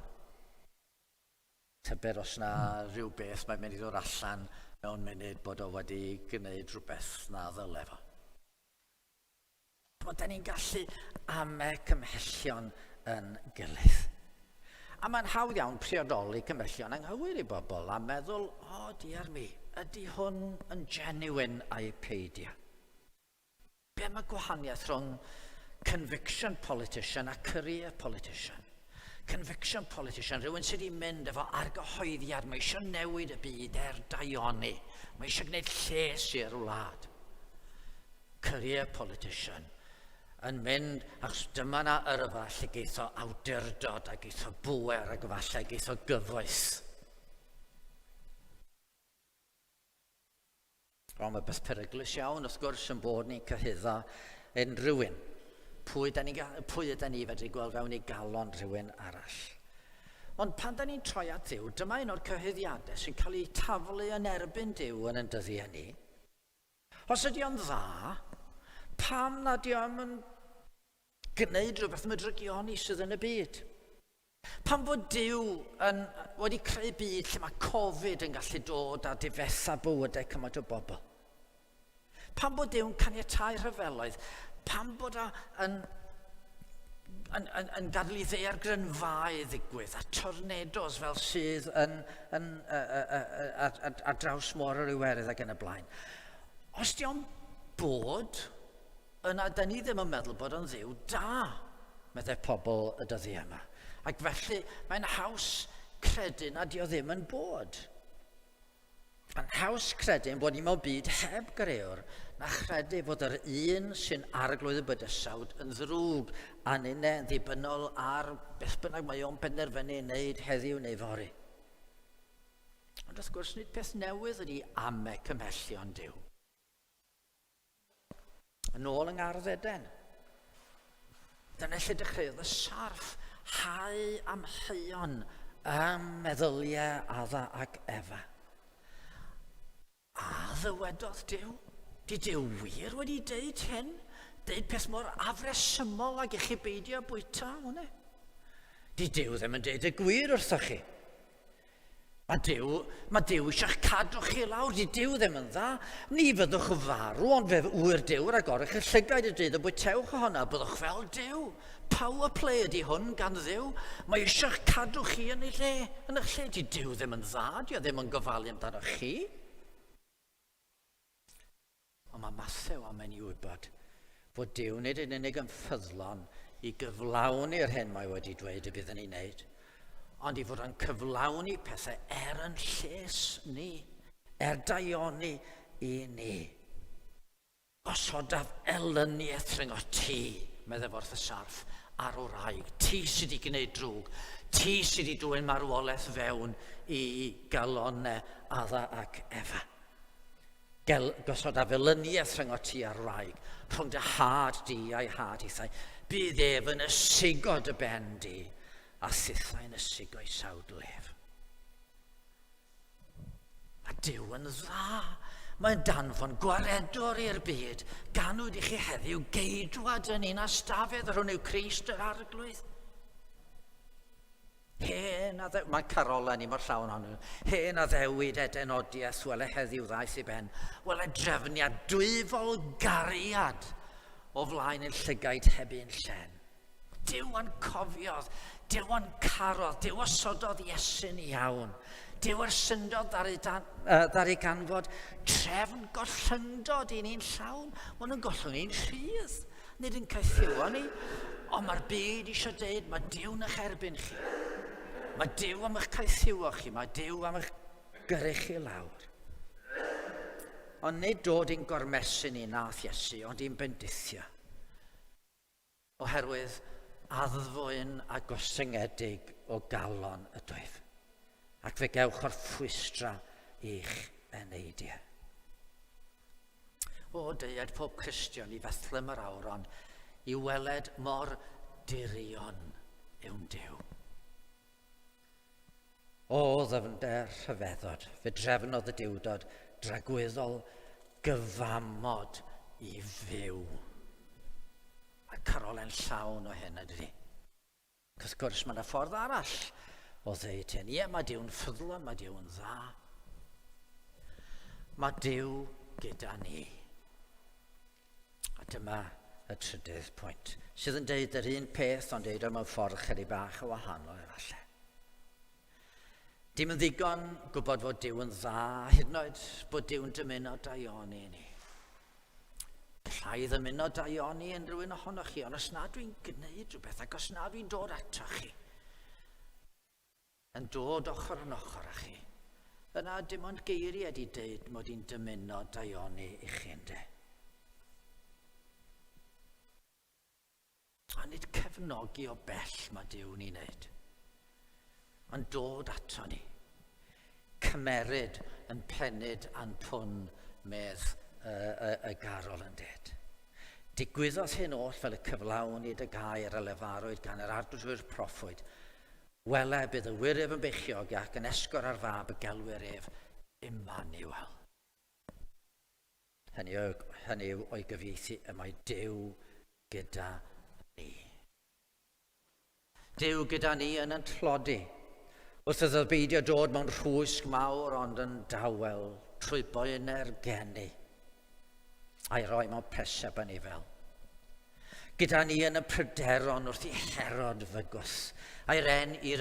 Tyber os na rhywbeth mae'n mynd i ddod allan mewn munud bod o wedi gwneud rhywbeth na ddyle fo. Da ni'n gallu ame cymhellion yn gilydd. A mae'n hawdd iawn priodoli cymhellion anghywir i bobl a meddwl, diar mi, ydy hwn yn genuine a'i peidio? Be mae gwahaniaeth rhwng conviction politician a career politician? Conviction politician, rhywun sydd wedi mynd efo argyhoeddiad, mae eisiau newid y byd daioni, mae eisiau gwneud lles i'r wlad. Career politician yn mynd, achos dyma na yrfa lle geith o awdurdod a geith o bwer ac falle geith o gyfoes. Ond mae beth peryglus iawn wrth gwrs yn bod ni'n cyhyddo unrhywun. Pwy ydyn ni fedru gweld fewn i galon rhywun arall. Ond pan da ni'n troi at Dduw, dyma un o'r cyhyddiadau sy'n cael ei taflu yn erbyn Duw yn dyddiau ni. Os ydy o'n dda, pam nad ydy o'n gwneud rhywbeth mydrygioni sydd yn y byd? Pam bod Duw wedi creu byd lle mae Covid yn gallu dod a difetha bywydau cymaint o bobl? Pam bod Duw'n caniatáu rhyfeloedd? Pam bod yn gadael i ddear grynfau ddigwydd a tornados fel sydd ar draws môr yr Iwerydd ac yn y blaen? Os di o'n bod, yna da ni ddim yn meddwl bod o'n Dduw da, meddai pobl y dyddi yma. Ac felly mae'n haws credu nad yw ddim yn bod. Mae'n haws credu'n bod ni mewn byd heb greuwr na chredu fod yr un sy'n arglwydd y bydysawd yn ddrwg a nynne yn ddibynnol ar beth bynnag mae o'n penderfynu wneud heddiw neu fori. Ond wrth gwrs nid peth newydd ydy ame cymhellion Duw. Yn ôl yng Ngardd Eden. Dyna lle dechreuodd y sarf hau amheuon ym meddyliau Adda ac Efa. A ddywedodd Duw, di Duw wir wedi deud hyn? Deud peth mor afresymol ag eich chi beidio bwyta hwnna? Di Duw ddim yn deud y gwir wrthoch chi. Mae Duw eisiau cadw chi lawr, di Duw ddim yn dda. Ni fyddwch farw, ond fe wyr Duw ar agorach y llygaid y dydd y bwytewch ohona, byddwch fel Duw. Power play ydi hwn gan Dduw. Mae eisiau cadw chi yn eich lle. Di Duw ddim yn dda, di o ddim yn gofalu amdano chi. Ond mae Mathew am yn i wybod bod Duw nid yn unig yn ffyddlon i gyflawni'r hyn mae wedi dweud y bydd yn ei wneud, ond i fod yn cyflawni pethau yn lles ni, daioni i ni. Gosodaf elyniaeth rhwng o ti, meddwl wrth y sarf, ar o wraig. Ti sydd wedi gwneud drwg. Ti sydd wedi dwyn marwolaeth fewn i galonau Adda ac Efa. Gosodaf elyniaeth rhwng o ti ar wraig, rhwng dy had di a'i had eithau. Bydd ef yn ysugod y ben di, a thithau'n ysugo i sawdlef. Mae Duw yn dda. Mae'n danfon gwaredwr i'r byd, ganwyd i chi heddiw geidwad yn un a stafedd rhwng yw Crist yr arglwydd. Mae carolau ni mor llawn o'n nhw. Hen a ddewid edenodiaeth wel e heddiw ddaeth i ben. Wel e drefniad dwyfol gariad o flaen ein llygaid hebyn llen. Dyw yn cofiodd, dyw yn carodd, dyw osododd Iesu'n iawn. Dyw yr syndod ddari ganfod trefn gollhyndod i ni'n llawn. Mae nhw'n gollwng ni'n rhydd. Nid yn caethiwa ni. Ond mae'r byd eisiau dweud, mae Dyw yn eich erbyn chi. Mae Dyw am eich caethiwa chi. Mae Dyw am eich gyrru chi lawr. Ond nid dod i'n gormesu ni nath Iesu, ond i'n bendithio. Oherwydd addfwyn a gosyngedig o galon y dwyf. Ac fe gewch o'r ffwystra i'ch eneidiau. O deiad pob Cristion i Fethlem yr Awron, i weled mor dirion yw'n Duw. O ddyfnder rhyfeddod, fe drefnodd y diwdod, dragwyddol gyfamod i fyw. Mae carolen llawn o hyn ydy. Cos gwrs mae yna ffordd arall o ddeud hyn. Ie, mae Dyw'n ffyddlon, mae Dyw'n dda. Mae Dyw gyda ni. A dyma y trydydd pwynt, sydd yn deud yr un peth, ond deud o mewn ffordd chydig bach o wahanol efallai. Dim yn ddigon gwybod fod Dyw yn dda, hyd yn oed bod Dyw'n dymuno daioni ni. Gallai ddymuno daioni yn rhywun ohonoch chi, ond os na dwi'n gwneud rhywbeth, ac os na dwi'n dod ato chi, yn dod ochr yn ochr â chi, yna dim ond geiriau wedi deud mod i'n dymuno daioni i chi ynde. A nid cefnogi o bell mae Dyw ni'n wneud, ond dod ato ni, cymeryd yn pennyd a'n pwn medd y garol yn ded. Digwyddodd hyn oll fel y cyflawn i dy gair a lefarwyd gan yr ardwyswyr proffwyd, wele bydd y wiref yn beichiog ac yn esgor ar fab y gelwyr ef Immanuel. Hynny yw o'i gyfieithu y mae Dyw gyda ni. Dyw gyda ni yn tlodi. Wrth iddo beidio dod mewn rhwysg mawr ond yn dawel trwy boener geni a'i roi mewn preseb yn ei fel. Gyda ni yn y pryderon wrth i Herod fygwth, a'i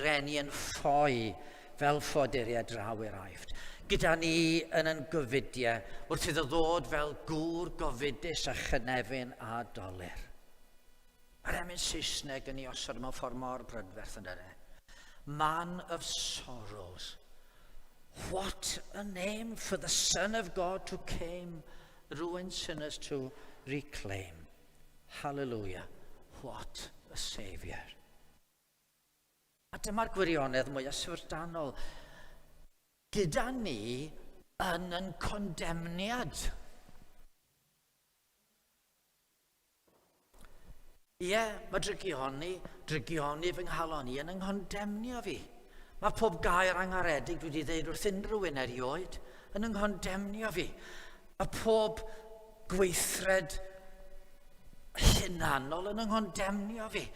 reni yn ffoi fel ffoduriau draw i'r aifft. Gyda ni yn gyfidiau wrth iddo ddod fel gŵr gofidus a chynefin a dolir. Mae'r emyn Saesneg yn ei osod mewn ffordd mor brydferth yn yna. Man of sorrows. What a name for the Son of God who came, ruined sinners to reclaim. Hallelujah. What a Saviour. A dyma'r gwirionedd mwyaf syfrdanol. Gyda ni yn condemniad. Ie, mae drygioni fy nghalon i yn nghondemnio fi. Mae pob gair angaredig dwi wedi dweud wrth unrhyw un erioed yn nghondemnio fi. Mae pob gweithred hunanol yn nghondemnio fi.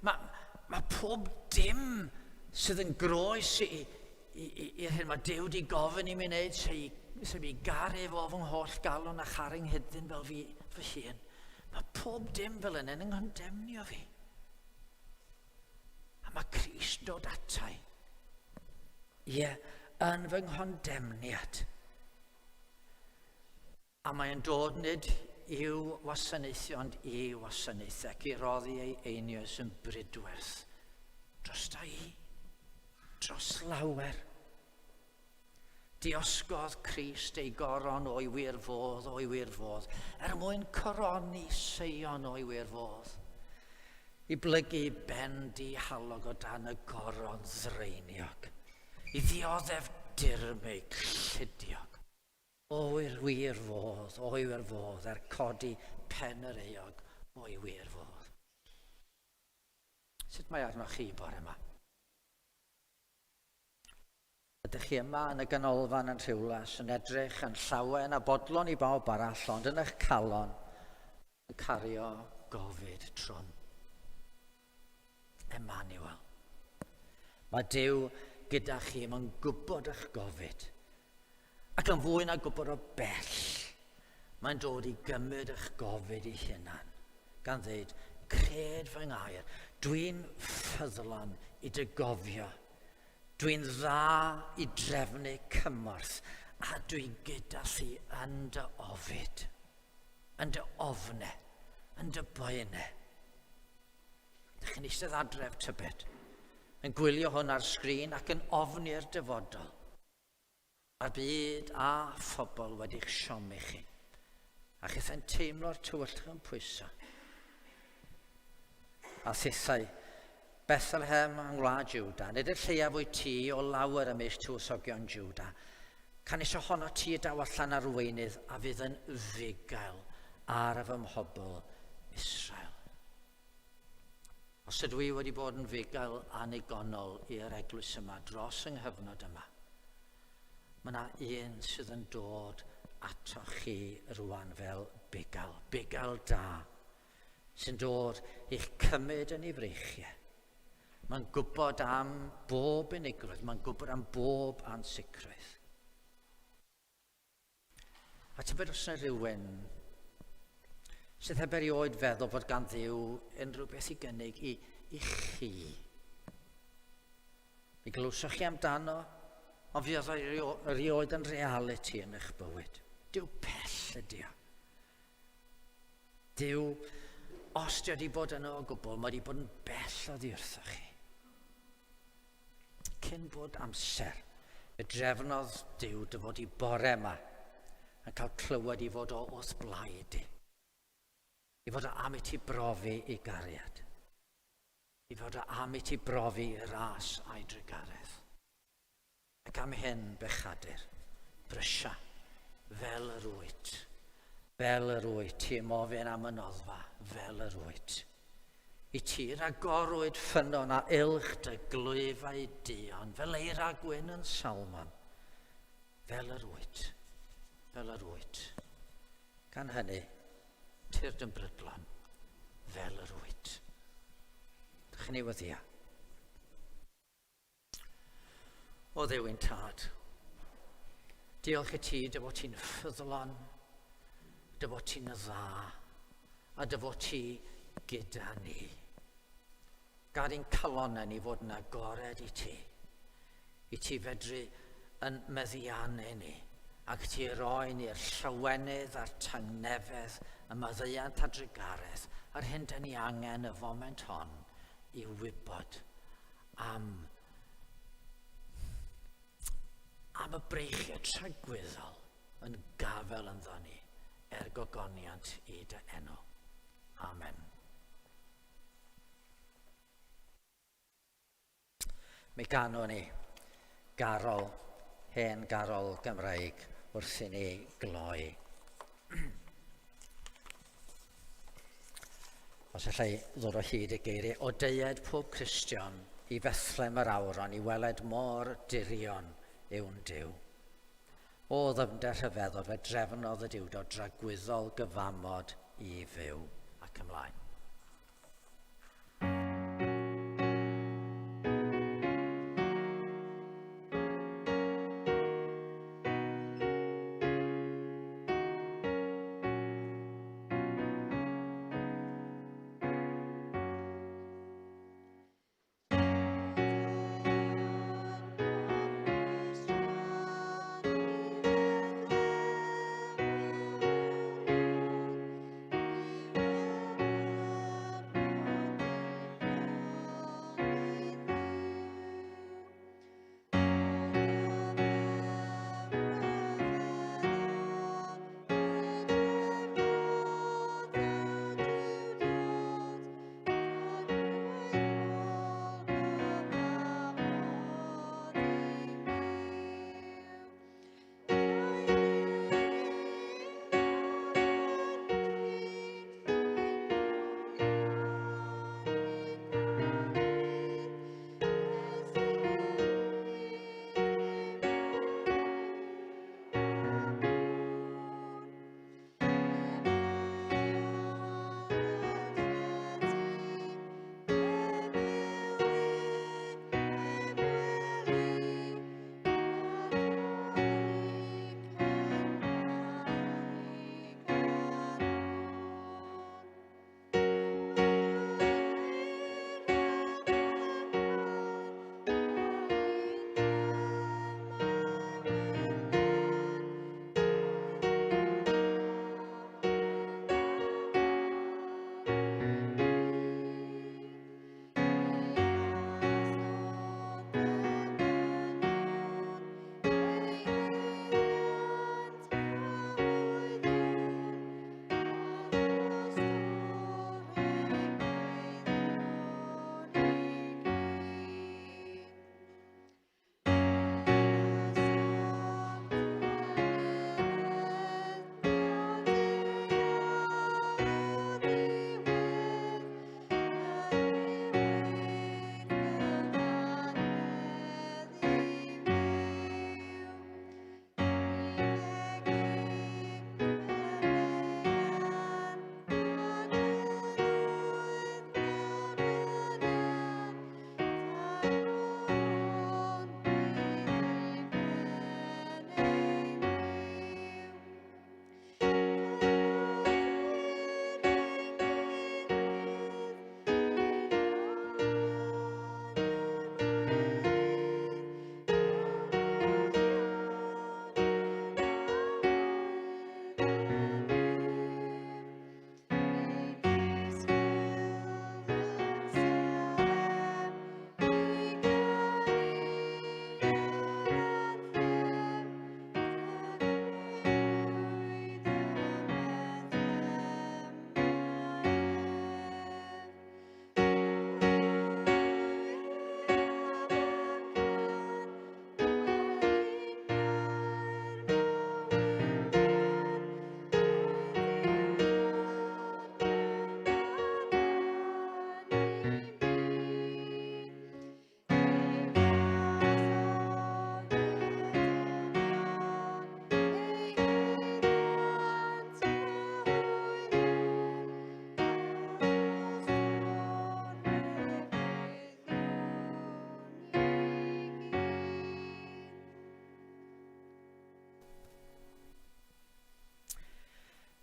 Mae pob dim sydd yn groes i'r hyn mae Duw wedi gofyn i mi wneud sy'n mi garu fo fy ngholl galon a charing hyddyn fel fi fy hun. Mae pob dim fel yna yn nghondemnio fi. A mae Crist dod atai. Ie, yn fy nghondemniad. A mae'n dod nid i'w wasanaethu ond i wasanaethu ac i roddi ei einiau sy'n brydwerth dros da i, dros lawer. Diosgodd Crist ei goron o'i wirfodd, mwyn coroni Seion o'i wirfodd, i blygu ben di halog o dan y goron ddreiniog, i ddioddef dirmig lludiog. O'i wirfodd, codi pen yr eog o'i wirfodd. Sut mae arnoch chi bore yma? Ydych chi yma yn y ganolfan yn Rhiwlas yn edrych yn llawen a bodlon i bawb arall, ond yn eich calon yn cario gofid trwm. Emmanuel. Mae Duw gyda chi, mae'n gwybod eich gofid. Ac yn fwy na gwybod o bell, mae'n dod i gymryd eich gofid ei hunan, gan ddeud, cred fy ngair, dwi'n ffyddlon i dy gofio. Dwi'n dda i drefnu cymorth, a dwi gyda chi yn dy ofid, yn dy ofne, yn dy boene. Dych chi'n eistedd adref tybed, yn gwylio hwn ar sgrin ac yn ofni'r dyfodol. Mae'r byd a phobl wedi'ch siomi chi, a chythau'n teimlo'r tywyllwch yn pwyso. A thithau, Bethlehem yng ngwlad Jwda, nid y lleiaf wyt ti o lawer ymysg tywysogion Jwda. Canisio honno ti daw allan ar weinydd a fydd yn fugail ar fy mhobl Israel. Os ydw i wedi bod yn fugail annigonol i'r eglwys yma dros yng nghyfnod yma, mae yna un sydd yn dod ato chi rwan fel bugail da, sy'n dod i'ch cymryd yn ei freichiau. Mae'n gwybod am bob unigrwydd, mae'n gwybod am bob ansicrwydd. A tybed os yna rhywun sydd heb erioed feddwl bod gan Dduw unrhyw beth i gynnig i chi. Mi glwsoch chi amdano, ond fi oedd erioed yn reality yn eich bywyd. Dyw pell ydi o. Dyw, os di wedi bod yno o gwbl, mae wedi bod yn bell oddi wrthoch chi. Cyn bod amser, y drefnodd Duw dy fod i bore yma yn cael clywed i fod o wrth blaid i. I fod o am i ti brofi i gariad. I fod o am i ti brofi i ras a'i drygaredd. Ac am hyn bechadur, brysia, fel yr wyt. Fel yr wyt, ti'n ofyn am y noddfa, fel yr wyt. I ti ragorwyd ffynon a ilch dy glwyfau dion, fel eira gwyn yn salmon, fel yr wyt, fel yr wyt. Gan hynny, tyrd yn brydlon, fel yr wyt. Dych chi'n ei weddio. O Dduw ein tad, diolch i ti dy fod ti'n ffyddlon, dy fod ti'n dda, a dy fod ti gyda ni. Gad i'n calonau ni fod yn agored i ti fedru yn meddiannau ni, ac ti roi ni'r llawenydd a'r tangnefedd, y maddeuant a drygaredd, a'r hyn da ni angen y foment hon i wybod am y breichiau tragwyddol yn gafel ynddo ni gogoniant i dy enw. Amen. Mi ganon ni garol, hen garol Gymraeg wrth i ni gloi. Os allai ddod o hyd y geiriau, o deied pob Cristion i Bethlem yr awron, i weled mor dirion yw'n Duw. O ddyfnder rhyfeddol fe drefnodd y diwdod dragwyddol gyfamod i fyw ac ymlaen.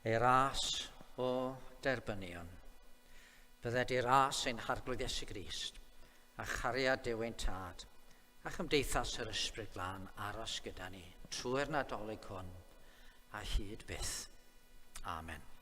ei ras o derbynion. Bydde di ras ein harglwydd Iesu Grist, a chariad Duw ein Tad, a chymdeithas yr Ysbryd Glân aros gyda ni trwy'r Nadolig hwn a hyd byth. Amen.